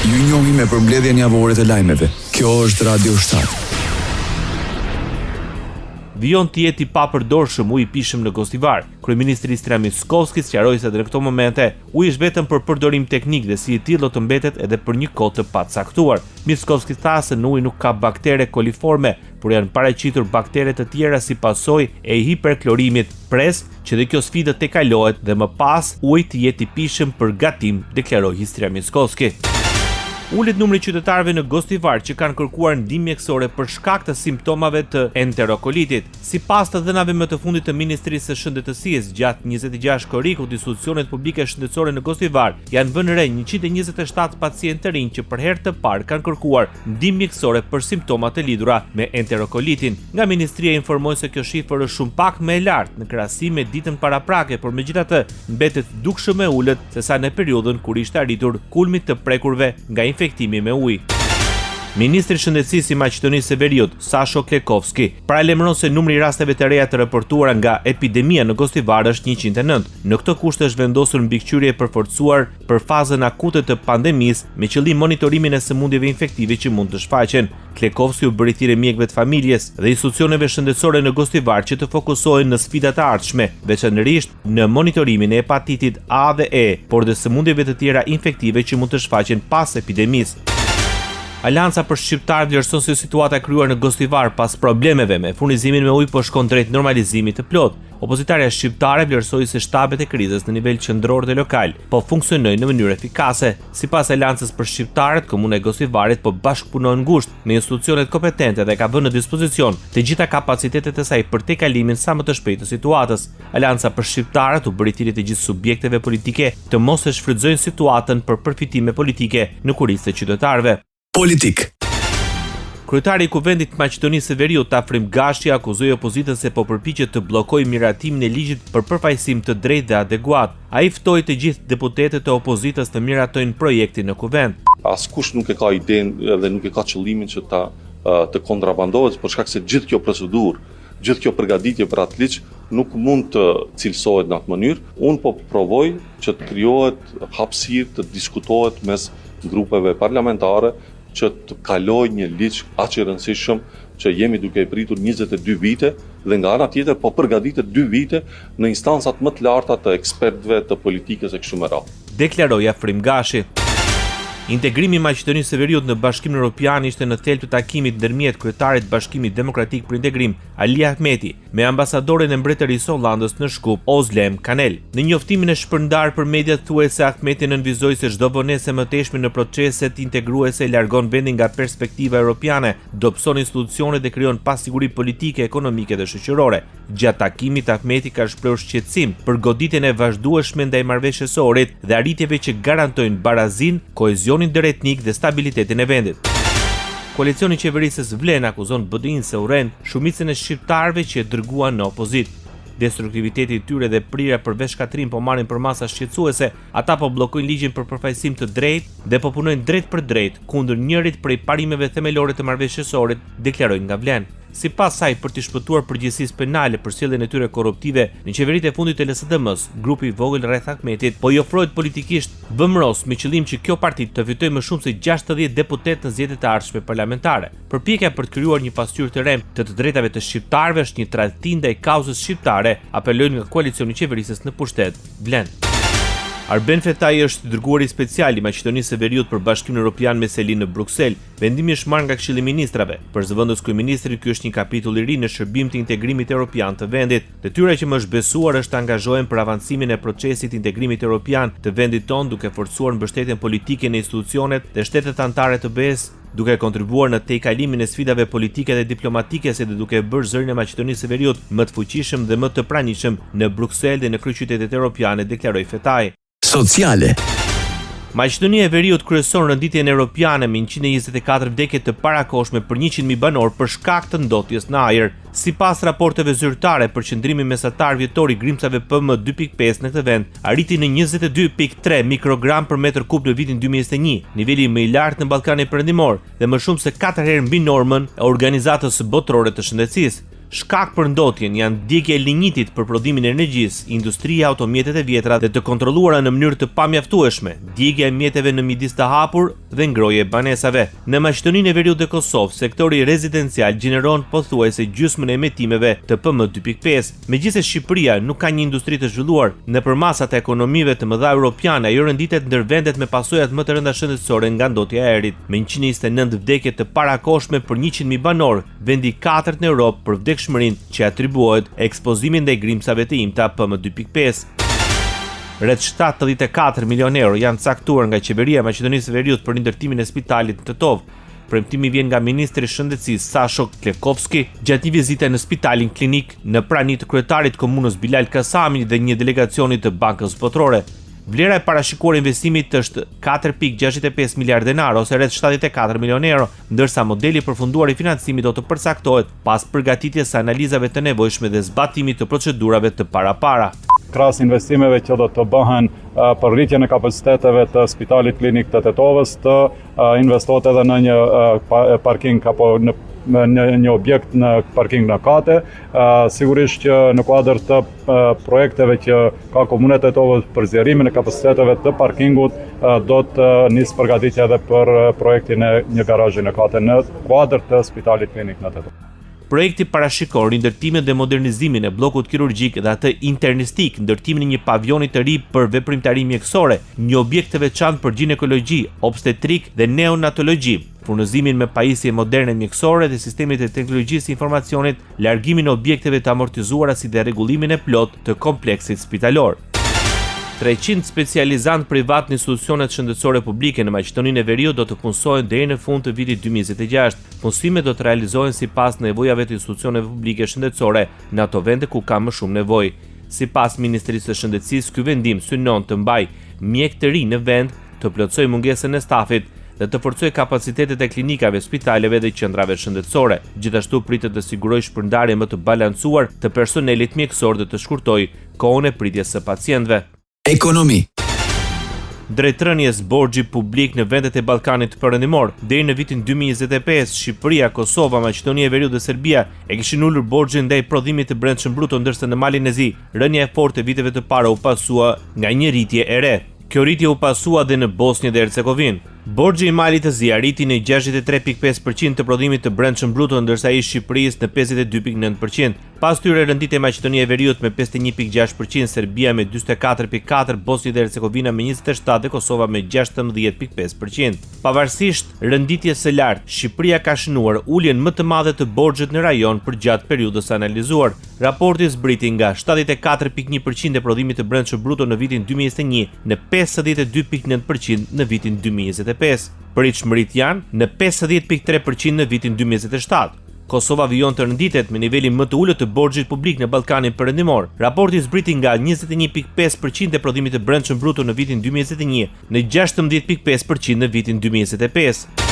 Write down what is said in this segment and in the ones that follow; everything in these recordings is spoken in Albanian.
Ju njohim me përmbledhjen javore të lajmeve. Kjo është Radio Shtat. Vijon të jetë i papërdorshëm uji i pishëm në Gostivar. Kryeministri Istria Mickovski sqaroi se në këto momente uji është vetëm për përdorim teknik dhe si i tillë do të mbetet edhe për një kohë të pacaktuar. Mickovski tha se në ujë nuk ka baktere koliforme, por janë paraqitur baktere të tjera si pasojë e hiperklorimit. Pres që dhe kjo sfidë të kalohet dhe më pas uji të jetë i pishëm për gatim, deklaroi Istria Mickovski. Ulet numri qytetarëve në Gostivar që kanë kërkuar ndihmë mjekësore për shkak të simptomave të enterokolitit. Sipas të dhënave më të fundit të Ministrisë së Shëndetësisë, gjatë 26 korrikut, institucionet publike shëndetësore në Gostivar janë vënë re 127 pacientë të rinj që për herë të parë kanë kërkuar ndihmë mjekësore për simptoma të lidhura me enterokolitin. Nga Ministria informoi se kjo shifër është shumë pak më e lartë në krahasim me ditën paraprake, por megjithatë mbetet dukshëm e ulët sesa në periudhën kur ishte arritur kulmi të prekurve nga infektimi me ujë. Ministri i Shëndetësisë i Maqedonisë së Veriut, Sasho Klekovski, paralajmëron se numri i rasteve të reja të raportuara nga epidemia në Gostivar është 109. Në këtë kushte është vendosur mbikëqyrje e përforcuar për fazën akute të pandemisë me qëllim monitorimin e sëmundjeve infektive që mund të shfaqen. Klekovski u bëri thirrje mjekëve të familjes dhe institucioneve shëndetësore në Gostivar që të fokusohen në sfidat e ardhshme, veçanërisht në monitorimin e hepatitit A dhe E, por dhe sëmundjeve të tjera infektive që mund të shfaqen pas epidemisë. Alianca për shqiptarët vlerëson se situata e krijuar në Gostivar pas problemeve me furnizimin me ujë po shkon drejt normalizimit të plot. Opozitarja shqiptare vlerësoi se shtabet e krizës në nivel qendror dhe lokal po funksionojnë në mënyrë efikase. Sipas Aliancës për shqiptarët, komuna e Gostivarit po bashkëpunon ngushtë me institucionet kompetente dhe ka vënë në dispozicion të gjitha kapacitetet e saj për tejkalimin sa më të shpejtë të situatës. Alianca për shqiptarët u bëri thirrje të gjithë subjekteve politike të mos e shfrytëzojnë situatën për përfitime politike në kurisë të qytetarëve. Politik. Kryetari i Kuvendit të Maqedonisë së Veriut, Afrim Gashi, akuzoi opozitën se po përpiqet të bllokojë miratimin e ligjit për përfaqësim të drejtë dhe adekuat. Ai ftoi të gjithë deputetët e opozitës të miratojnë projektin në Kuvend. Askush nuk e ka idenë dhe nuk e ka qëllimin që të kontrabandohet, për shkak se gjithë kjo procedurë, gjithë kjo përgatitje për atë ligj nuk mund të cilësohet në atë mënyrë. Unë po provoj që të krijohet hapësirë të diskutohet mes grupeve parlamentare që të kaloj një ligj aq i rëndësishëm që jemi duke e pritur 22 vite dhe nga ana tjetër po përgatitet 2 vite në instancat më të larta të ekspertëve të politikës e kështu me radhë. Deklaroi Afrim Gashi. Integrimi i Maqedonisë së Veriut në Bashkimin Evropian ishte në thelb të takimit ndërmjet kryetarit të Bashkimit Demokratik për Integrim, Ali Ahmeti, me ambasadoren e Mbretërisë Hollandës në Shkup, Özlem Kanel. Në njoftimin e shpërndar për mediat thuhet se Ahmeti nënvizoi se çdo vonesë mëtejshme në proceset integruese largon vendin nga perspektiva europiane, dobëson institucionet dhe krijon pasiguri politike, ekonomike dhe shoqërore. Gjatë takimit Ahmeti ka shprehur shqetësim për goditjen e vazhdueshme ndaj marrëveshjes së orit dhe arritjeve që garantojnë barazinë, kohezionin ndëretnik dhe stabilitetin e vendit. Koalicioni i qeverisës vlen akuzon BDI-n se urren shumicën e shqiptarëve që e dërguan në opozitë. Destruktiviteti i tyre dhe prirja për veshkatrim po marrin për masa shqetësuese, ata po bllokojnë ligjin për përfaqësim të drejtë dhe po punojnë drejt për drejt kundër njërit prej parimeve themelore të marrëveshjes së orit, deklarojnë nga Vlen. Sipas saj, për të shpëtuar përgjegjësisë penale për sjelljen e tyre korruptive në qeveritë e fundit të LSDM-s, grupi i vogël rreth Ahmetit po i ofrohet politikisht vëmëros me qëllim që kjo parti të fitojë më shumë se 60 deputet në zgjedhjet e ardhshme parlamentare. Përpjekja për të krijuar një pasqyrë të rem të drejtave të shqiptarëve është një tradhti ndaj kauzës shqiptare, apelojnë nga koalicioni i qeverisës në pushtet. Vlen. Arben Fetaj është dërguari special i Maqedonisë së Veriut për Bashkimin Evropian me seli në Bruksel. Vendimi është marrë nga Këshilli i Ministrave. Për zëvendës kryeministrit, ky është një kapitull i ri në shërbim të integrimit evropian të vendit. Detyra që më është besuar është të angazhohen për avancimin e procesit të integrimit evropian të vendit tonë, duke forcuar mbështetjen politike në institucionet dhe shtetet anëtare të BE-s, duke kontribuar në tejkalimin e sfidave politike dhe diplomatike, si dhe duke bërë zërin e Maqedonisë së Veriut më të fuqishëm dhe më të pranishëm në Bruksel dhe në kryeqytetet evropiane, deklaroi Fetaj. Sociale. Maqedonia e Veriut kryeson renditjen europiane me 124 vdekje të parakohshme për 100.000 banor për shkak të ndotjes në ajër. Sipas raporteve zyrtare, përqendrimi mesatar vjetor i grimcave PM2.5 në këtë vend arriti në 22.3 mikrogram për metër kub në vitin 2021, niveli më i lartë në Ballkanin Perëndimor dhe më shumë se 4 herë mbi normën e Organizatës Botërore të Shëndetësisë. Shkak për ndotjen janë djegja e linjitit për prodhimin e energjisë, industria, automjetet e vjetra dhe të kontrolluara në mënyrë të pamjaftueshme, djegja e mjeteve në midis të hapur dhe ngrohje e banesave. Në Maqedoninë e Veriut dhe Kosovë, sektori rezidencial gjeneron pothuajse gjysmën e emetimeve të PM2.5. Megjithëse Shqipëria nuk ka një industri të zhvilluar nëpër masat e ekonomive të mëdha europiane, ajo renditet ndër vendet me pasojat më të rënda shëndetësore nga ndotja e ajrit, me 129 vdekje të parakoshme për 100.000 banor, vendi 4 në Europë për vdekshmërinë që atribuohet ekspozimit ndaj grimcave të imta PM2.5. Rreth 74 milion euro janë caktuar nga qeveria e Maqedonisë së Veriut për ndërtimin e spitalit në Tetov. Premtimi vjen nga ministri i Shëndetësisë Sasho Klekovski gjatë një vizite në spitalin klinik në prani të kryetarit komunës Bilal Kasami dhe një delegacioni të Bankës Botërore. Vlera e parashikuar e investimit është 4.65 miliard denar ose rreth 74 milion euro, ndërsa modeli përfunduar i financimit do të përcaktohet pas përgatitjes së analizave të nevojshme dhe zbatimit të procedurave të parapara. Krahas investimeve që do të bëhen për rritjen e kapaciteteve të Spitalit Klinik të Tetovës, të investohet edhe në një parking apo në një objekt në parking në kate. Sigurisht që në kuadër të projekteve që ka Komuna e Tetovës për zgjerimin e kapaciteteve të parkingut, do të nisë përgatitja edhe për projektin e një garazhi në kate në kuadër të Spitalit Klinik në Tetovë. Projekti parashikon rindërtimin dhe modernizimin e bllokut kirurgjik dhe atë internistik, ndërtimin e një pavioni të ri për veprimtari mjekësore, një objekt të veçantë për ginekologji, obstetrik dhe neonatologji, furnizimin me pajisje moderne mjekësore dhe sistemet e teknologjisë së informacionit, largimin e objekteve të amortizuara si dhe rregullimin e plot të kompleksit spitalor. 300 specializantë privat në institucionet shëndetësore publike në Maqedoninë e Veriut do të punësojnë deri në fund të vitit 2026. Punësimet do të realizohen sipas nevojave të institucioneve publike shëndetësore në ato vende ku ka më shumë nevojë. Sipas Ministrisë së Shëndetësisë, ky vendim synon të mbajë mjek të rinj në vend, të plotësojë mungesën e stafit dhe të forcojë kapacitetet e klinikave, spitaleve dhe qendrave shëndetësore. Gjithashtu pritet të sigurojë shpërndarje më të balancuar të personelit mjekësor dhe të shkurtojë kohën e pritjes së pacientëve. Ekonomi. Drejtrënies borxhi publik në vendet e Ballkanit Perëndimor. Deri në vitin 2025, Shqipëria, Kosova, Maqedonia e Veriut dhe Serbia e kishin ulur borxhin ndaj prodhimit të brendshëm bruto, ndërsa në Malin e Zi, rënja e fortë e viteve të para u pasua nga një rritje e re. Kjo rritje u pasua dhe në Bosnjë dhe Hercegovinë. Borxhi i Malit të Zi arriti në 63.5% të prodhimit të brendshëm bruto, ndërsa ai i Shqipërisë në 52.9%. Pas tyre renditej Maqedonia e Veriut me 51.6%, Serbia me 44.4%, Bosnjë dhe Hercegovina me 27% dhe Kosova me 16.5%. Pavarësisht renditjes së lartë, Shqipëria ka shënuar uljen më të madhe të borxhit në rajon për gjatë periudhës analizuar. Raporti zbriti nga 74.1% e prodhimit të brendshëm bruto në vitin 2021 në 52.9% në vitin 2025. Pritshmërit janë në 50.3% në vitin 2027. Kosova vijon të renditet me nivelin më të ulët të borxhit publik në Ballkanin Perëndimor. Raporti zbriti nga 21.5% e prodhimit të brendshëm bruto në vitin 2021 në 16.5% në vitin 2025.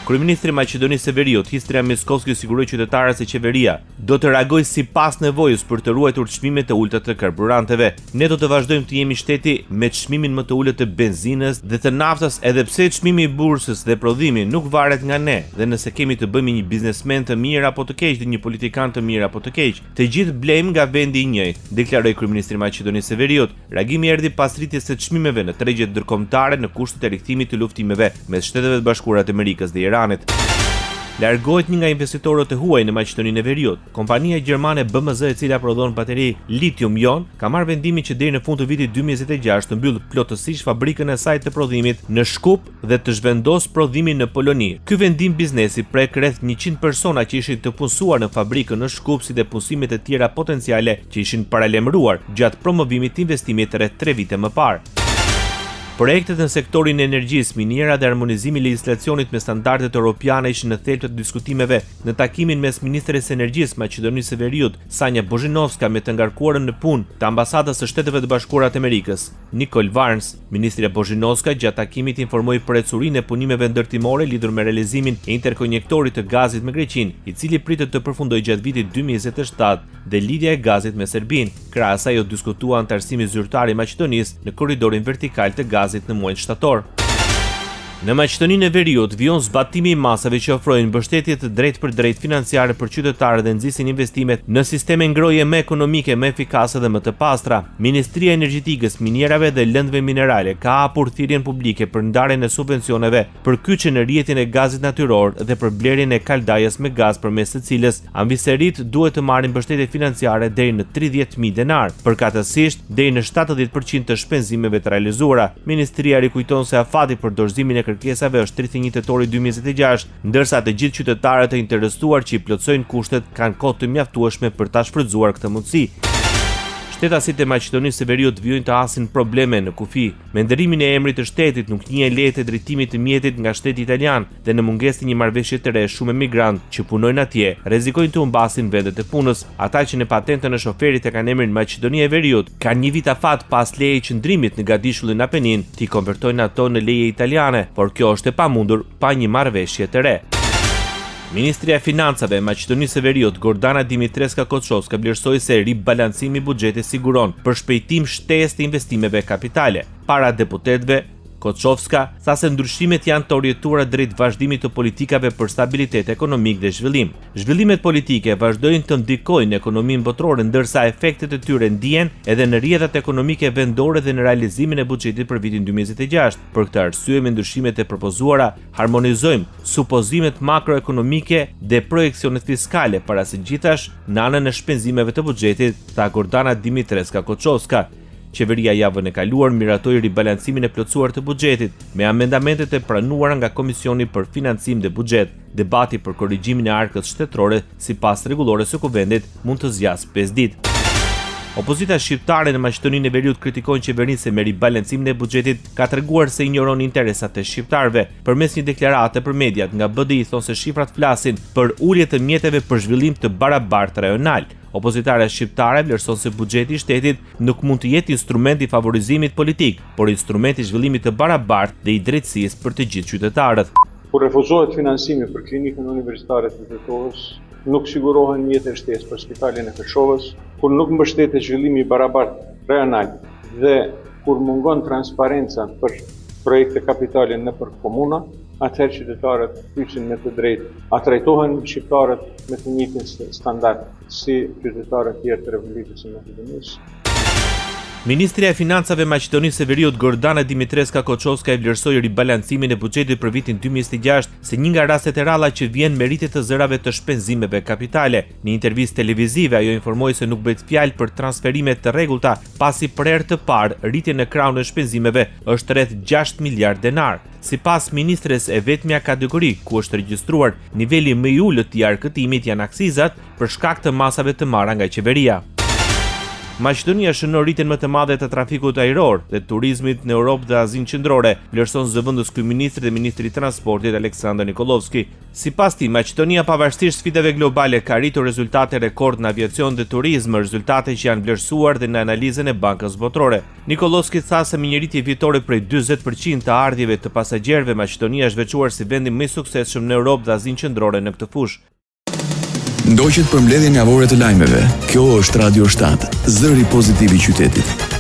Kryeministri i Maqedonisë së Veriut, Histria Miskovski, siguroi qytetarët se qeveria do të reagojë sipas nevojës për të ruajtur çmimet e ulta të karburanteve. Ne do të vazhdojmë të jemi shteti me çmimin më të ulët të benzinës dhe të naftës, edhe pse çmimi i bursës dhe prodhimi nuk varet nga ne, dhe nëse kemi të bëjmë një biznesmen të mirë apo të keq dhe një politikan të mirë apo të keq, të gjithë blejmë nga vendi i njëjtë, deklaroi kryeministri i Maqedonisë së Veriut. Reagimi erdhi pas rritjes së çmimeve në tregjet ndërkombëtare në kushtet e rikthimit të luftimeve mes Shteteve të Bashkuara të Amerikës dhe Iranit. Largohet një nga investitorët e huaj në Maqedoninë e Veriut. Kompania gjermane BMZ, e cila prodhon bateri litium-ion, ka marrë vendimin që deri në fund të vitit 2026 të mbyllë plotësisht fabrikën e saj të prodhimit në Shkup dhe të zhvendosë prodhimin në Poloni. Ky vendim biznesi prek rreth 100 persona që ishin të punësuar në fabrikën në Shkup, si dhe punësimet e tjera potenciale që ishin paralajmëruar gjatë promovimit të investimit rreth 3 vite më parë. Projektet në sektorin e energjisë, miniera dhe harmonizimi i legjislacionit me standardet europiane ishin në thelb të diskutimeve në takimin mes ministres së energjisë Maqedonisë së Veriut, Sanja Bozhinovska, me të ngarkuarën në punë të ambasadës së Shteteve të Bashkuara të Amerikës, Nicole Varnes. Ministrja Bozhinovska gjatë takimit informoi për ecurinë e punimeve ndërtimore lidhur me realizimin e interkonjektorit të gazit me Greqinë, i cili pritet të përfundojë gjatë vitit 2027, dhe lidhja e gazit me Serbinë. Krahas asaj u diskutua antarësimi zyrtar i Maqedonisë në korridorin vertikal të gazit në muajin shtator. Në Maqedoninë e Veriut vijon zbatimi i masave që ofrojnë mbështetje të drejtë për drejtë financiare për qytetarët dhe nxisin investimet në sisteme ngrohje më ekonomike, më efikase dhe më të pastra. Ministria e Energjetikës, Minierave dhe Lëndëve Minerale ka hapur thirrjen publike për ndarjen e subvencioneve për kyçjen e rrjetin e gazit natyror dhe për blerjen e kaldajes me gaz përmes së cilës anviserit duhet të marrin mbështetje financiare deri në 30.000 denar, përkatësisht deri në 70% të shpenzimeve të realizuara. Ministria rikujton se afati për dorëzimin e kërkesave është 31 tetori 2026, ndërsa të gjithë qytetarët e interesuar që i plotësojnë kushtet kanë kohë të mjaftueshme për ta shfrytzuar këtë mundësi. Shtetasit e Maqedonisë së Veriut vijojnë të hasin probleme në kufi. Me ndërimin e emrit të shtetit nuk njihen lejet e drejtimit të mjetit nga shteti italian dhe në mungesë të një marrëveshje të re, shumë emigrantë që punojnë atje rrezikojnë të humbasin vendet e punës. Ata që në patentën e shoferit e kanë emrin Maqedoni e Veriut kanë një vit afat pas leje qëndrimit në Gadishullin Apenin të konvertojnë ato në leje italiane, por kjo është e pamundur pa një marrëveshje të re. Ministria e Financave e Maqedonisë së Veriut, Gordana Dimitreska Koçovska, vlerësoi se ribalancimi i buxhetit siguron për shpejtim shtesë të investimeve kapitale. Para deputetëve, Koçovska tha se ndryshimet janë të orientuara drejt vazhdimit të politikave për stabilitet ekonomik dhe zhvillim. Zhvillimet politike vazhdojnë të ndikojnë ekonominë botërore, ndërsa efektet e tyre ndihen edhe në rrjetat ekonomike vendore dhe në realizimin e buxhetit për vitin 2026. Për këtë arsye, me ndryshimet e propozuara, harmonizojmë supozimet makroekonomike dhe projekcionet fiskale para së gjithash në anën e shpenzimeve të buxhetit, tha Gordana Dimitreska Koçovska. Qeveria javën e kaluar miratoi ribalancimin e plotësuar të buxhetit me amendamentet e pranuara nga Komisioni për Financim dhe Buxhet. Debati për korrigjimin e arkës shtetërore sipas rregullores së Kuvendit mund të zgjasë 5 ditë. Opozita shqiptare në Maqedoninë e Veriut kritikojnë qeverinë se me ribalancimin e buxhetit ka treguar se ignoron interesat e shqiptarëve. Përmes një deklarate për mediat nga BDI thonë se shifrat flasin për ulje të mjeteve për zhvillim të barabartë rajonal. Opozitare shqiptare vlerëson se buxheti i shtetit nuk mund të jetë instrument i favorizimit politik, por instrument i zhvillimit të barabartë dhe i drejtësisë për të gjithë qytetarët. Kur refuzohet financimi për klinikën universitare të Tetovës, nuk sigurohen mjete shtesë për spitalin e Feshovës, kur nuk mbështetet zhvillimi i barabartë rajonal dhe kur mungon transparenca për projekte kapitale nëpër komuna, atëherë qytetarët kyçen me të drejtë, a trajtohen shqiptarët me të njëjtin standard si qytetarët tjerë të Republikës së Maqedonisë. Ministria e Financave e Maqedonisë së Veriut, Gordana Dimitreska Koçovska, e vlerësoi ribalancimin e buxhetit për vitin 2026 se një nga rastet e ralla që vjen me rritje të zërave të shpenzimeve kapitale. Në intervistë televizive ajo informoi se nuk bëhet fjalë për transferime të rregullta, pasi për herë të parë rritja në krahun e shpenzimeve është rreth 6 miliard denar. Sipas ministres, e vetmja kategori ku është regjistruar niveli më i ulët i arkëtimit janë aksizat për shkak të masave të marra nga qeveria. Maqedonia shënon rritjen më të madhe të trafikut ajror dhe turizmit në Europë dhe Azinë Qendrore, vlerëson zëvendës kryeministri dhe ministri i transportit Aleksandar Nikolovski. Sipas tij, Maqedonia pavarësisht sfidave globale ka arritur rezultate rekord në aviacion dhe turizëm, rezultate që janë vlerësuar dhe në analizën e Bankës Botërore. Nikolovski tha se me një rritje vjetore prej 40% të ardhjeve të pasagerëve, Maqedonia është veçuar si vendi më i suksesshëm në Europë dhe Azinë Qendrore në këtë fushë. Ndoqët për mbledhjen javore të lajmeve. Kjo është Radio 7, zëri pozitiv i qytetit.